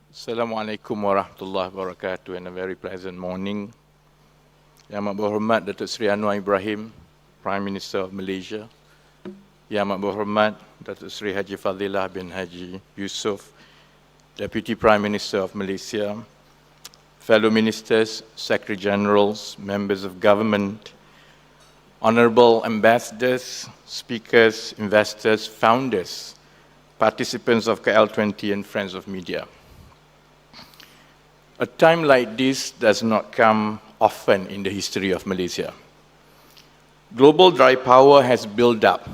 Assalamualaikum warahmatullahi wabarakatuh and a very pleasant morning. Yang Amat Berhormat Datuk Seri Anwar Ibrahim, Prime Minister of Malaysia. Yang Amat Berhormat Datuk Seri Haji Fadilah bin Haji Yusof, Deputy Prime Minister of Malaysia, fellow ministers, Secretary Generals, members of government, honorable ambassadors, speakers, investors, founders, participants of KL20 and friends of media. A time like this does not come often in the history of Malaysia. Global dry power has built up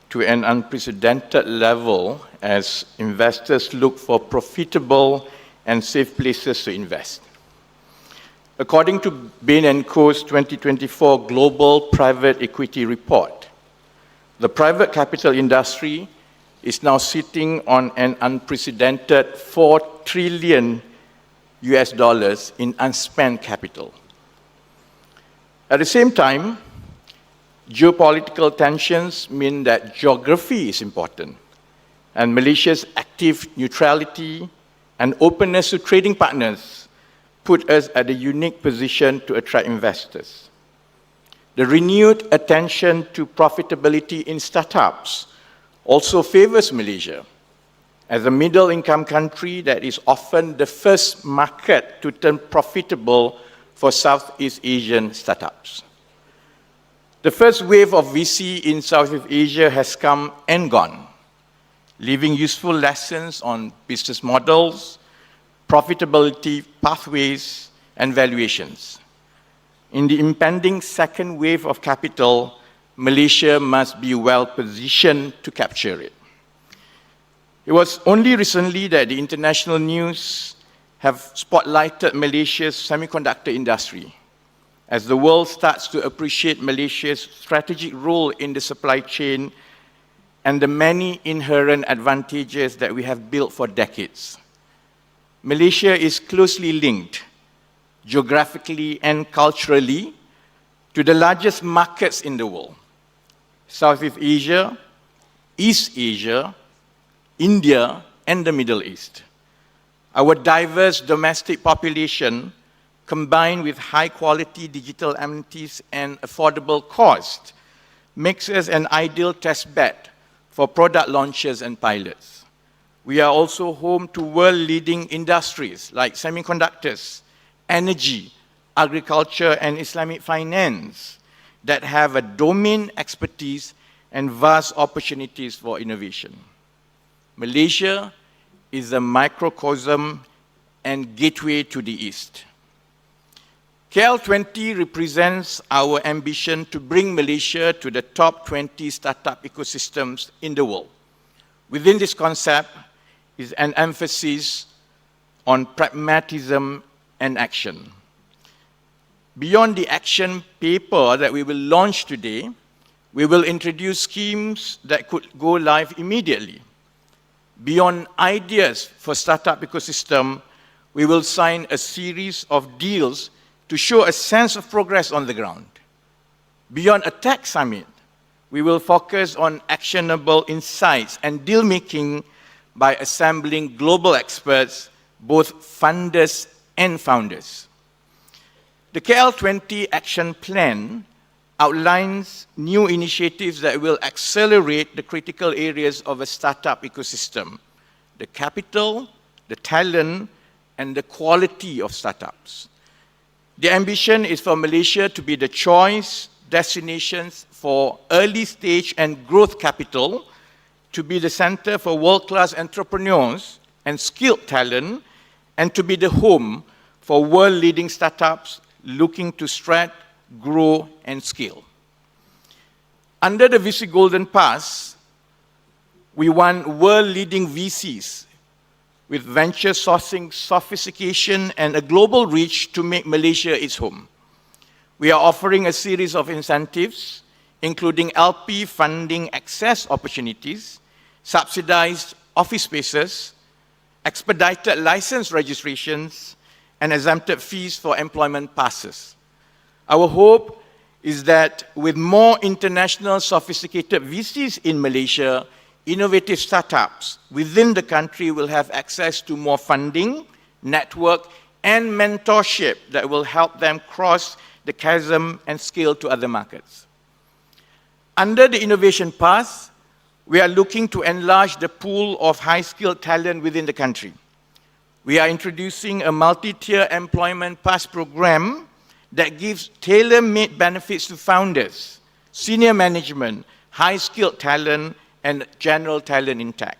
to an unprecedented level as investors look for profitable and safe places to invest. According to Bain & Co.'s 2024 Global Private Equity Report, the private capital industry is now sitting on an unprecedented $4 trillion in unspent capital. At the same time, geopolitical tensions mean that geography is important, and Malaysia's active neutrality and openness to trading partners put us at a unique position to attract investors. The renewed attention to profitability in startups also favors Malaysia as a middle-income country that is often the first market to turn profitable for Southeast Asian startups. The first wave of VC in Southeast Asia has come and gone, leaving useful lessons on business models, profitability pathways, and valuations. In the impending second wave of capital, Malaysia must be well positioned to capture it. It was only recently that the international news have spotlighted Malaysia's semiconductor industry as the world starts to appreciate Malaysia's strategic role in the supply chain and the many inherent advantages that we have built for decades. Malaysia is closely linked, geographically and culturally, to the largest markets in the world: Southeast Asia, East Asia, India, and the Middle East. Our diverse domestic population, combined with high-quality digital amenities and affordable cost, makes us an ideal test bed for product launches and pilots. We are also home to world-leading industries like semiconductors, energy, agriculture, and Islamic finance that have a domain expertise and vast opportunities for innovation. Malaysia is a microcosm and gateway to the East. KL20 represents our ambition to bring Malaysia to the top 20 startup ecosystems in the world. Within this concept is an emphasis on pragmatism and action. Beyond the action paper that we will launch today, we will introduce schemes that could go live immediately. Beyond ideas for startup ecosystem, we will sign a series of deals to show a sense of progress on the ground. Beyond a tech summit, we will focus on actionable insights and deal-making by assembling global experts, both funders and founders. The KL20 Action Plan outlines new initiatives that will accelerate the critical areas of a startup ecosystem: the capital, the talent, and the quality of startups. The ambition is for Malaysia to be the choice destinations for early stage and growth capital, to be the center for world-class entrepreneurs and skilled talent, and to be the home for world-leading startups looking to stretch, grow, and scale. Under the VC Golden Pass, we want world-leading VCs with venture sourcing sophistication and a global reach to make Malaysia its home. We are offering a series of incentives, including LP funding access opportunities, subsidized office spaces, expedited license registrations, and exempted fees for employment passes. Our hope is that with more international sophisticated VCs in Malaysia, innovative startups within the country will have access to more funding, network, and mentorship that will help them cross the chasm and scale to other markets. Under the innovation path, we are looking to enlarge the pool of high-skilled talent within the country. We are introducing a multi-tier employment pass program that gives tailor-made benefits to founders, senior management, high-skilled talent, and general talent in tech.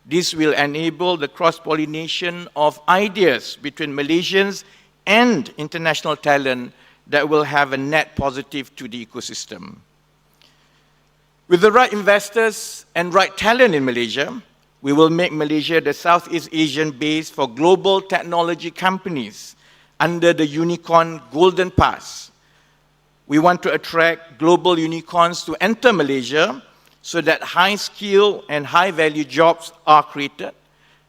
This will enable the cross-pollination of ideas between Malaysians and international talent that will have a net positive to the ecosystem. With the right investors and right talent in Malaysia, we will make Malaysia the Southeast Asian base for global technology companies under the Unicorn Golden Pass. We want to attract global unicorns to enter Malaysia so that high-skill and high-value jobs are created,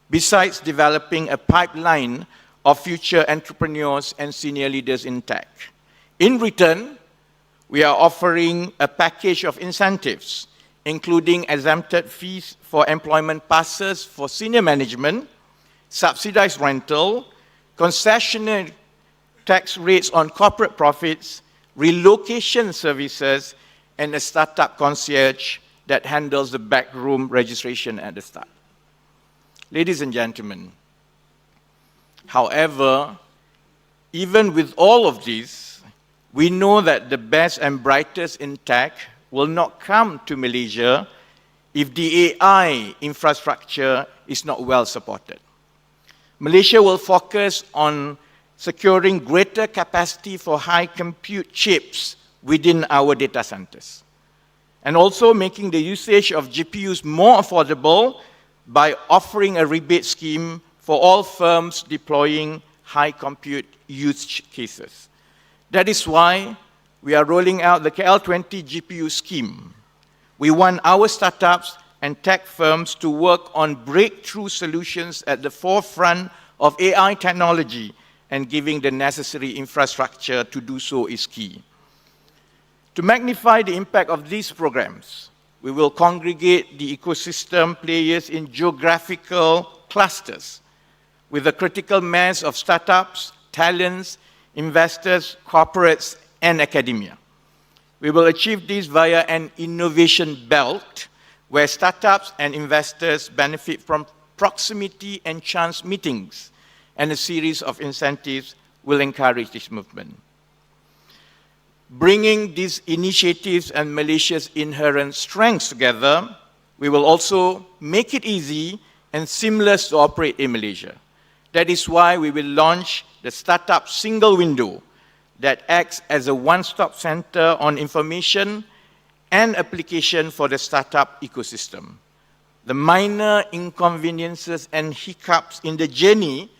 besides developing a pipeline of future entrepreneurs and senior leaders in tech. In return, we are offering a package of incentives, including exempted fees for employment passes for senior management, subsidized rental, concessionary tax rates on corporate profits, relocation services, and a startup concierge that handles the backroom registration at the start. Ladies and gentlemen, however, even with all of these, we know that the best and brightest in tech will not come to Malaysia if the AI infrastructure is not well supported. Malaysia will focus on securing greater capacity for high compute chips within our data centers, and also making the usage of GPUs more affordable by offering a rebate scheme for all firms deploying high compute use cases. That is why we are rolling out the KL20 GPU scheme. We want our startups and tech firms to work on breakthrough solutions at the forefront of AI technology, and giving the necessary infrastructure to do so is key. To magnify the impact of these programs, we will congregate the ecosystem players in geographical clusters with a critical mass of startups, talents, investors, corporates, and academia. We will achieve this via an innovation belt where startups and investors benefit from proximity and chance meetings, and a series of incentives will encourage this movement. Bringing these initiatives and Malaysia's inherent strengths together, we will also make it easy and seamless to operate in Malaysia. That is why we will launch the Startup Single Window that acts as a one-stop center on information and application for the startup ecosystem. The minor inconveniences and hiccups in the journey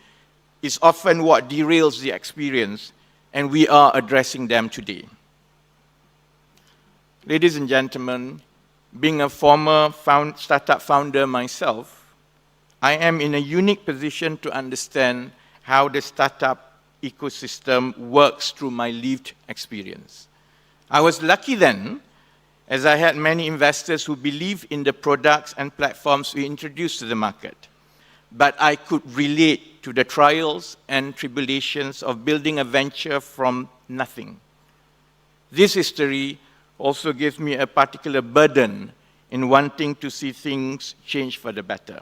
is often what derails the experience, and we are addressing them today. Ladies and gentlemen, being a former startup founder myself, I am in a unique position to understand how the startup ecosystem works through my lived experience. I was lucky then, as I had many investors who believed in the products and platforms we introduced to the market. But I could relate to the trials and tribulations of building a venture from nothing. This history also gives me a particular burden in wanting to see things change for the better.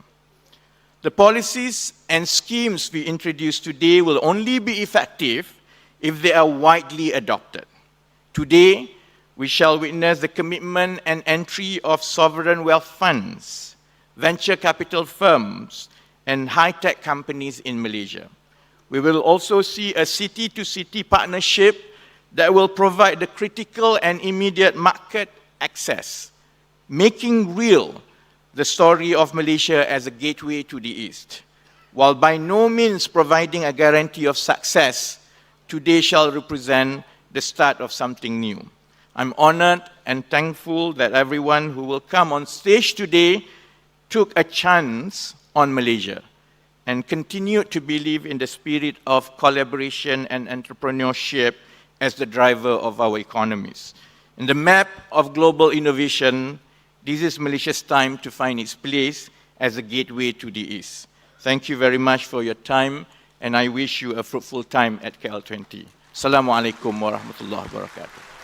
The policies and schemes we introduce today will only be effective if they are widely adopted. Today, we shall witness the commitment and entry of sovereign wealth funds, venture capital firms, and high-tech companies in Malaysia. We will also see a city-to-city partnership that will provide the critical and immediate market access, making real the story of Malaysia as a gateway to the East. While by no means providing a guarantee of success, today shall represent the start of something new. I'm honored and thankful that everyone who will come on stage today took a chance on Malaysia and continued to believe in the spirit of collaboration and entrepreneurship as the driver of our economies. In the map of global innovation, This is Malaysia's time to find its place as a gateway to the East. Thank you very much for your time, and I wish you a fruitful time at KL20. Assalamualaikum warahmatullahi wabarakatuh.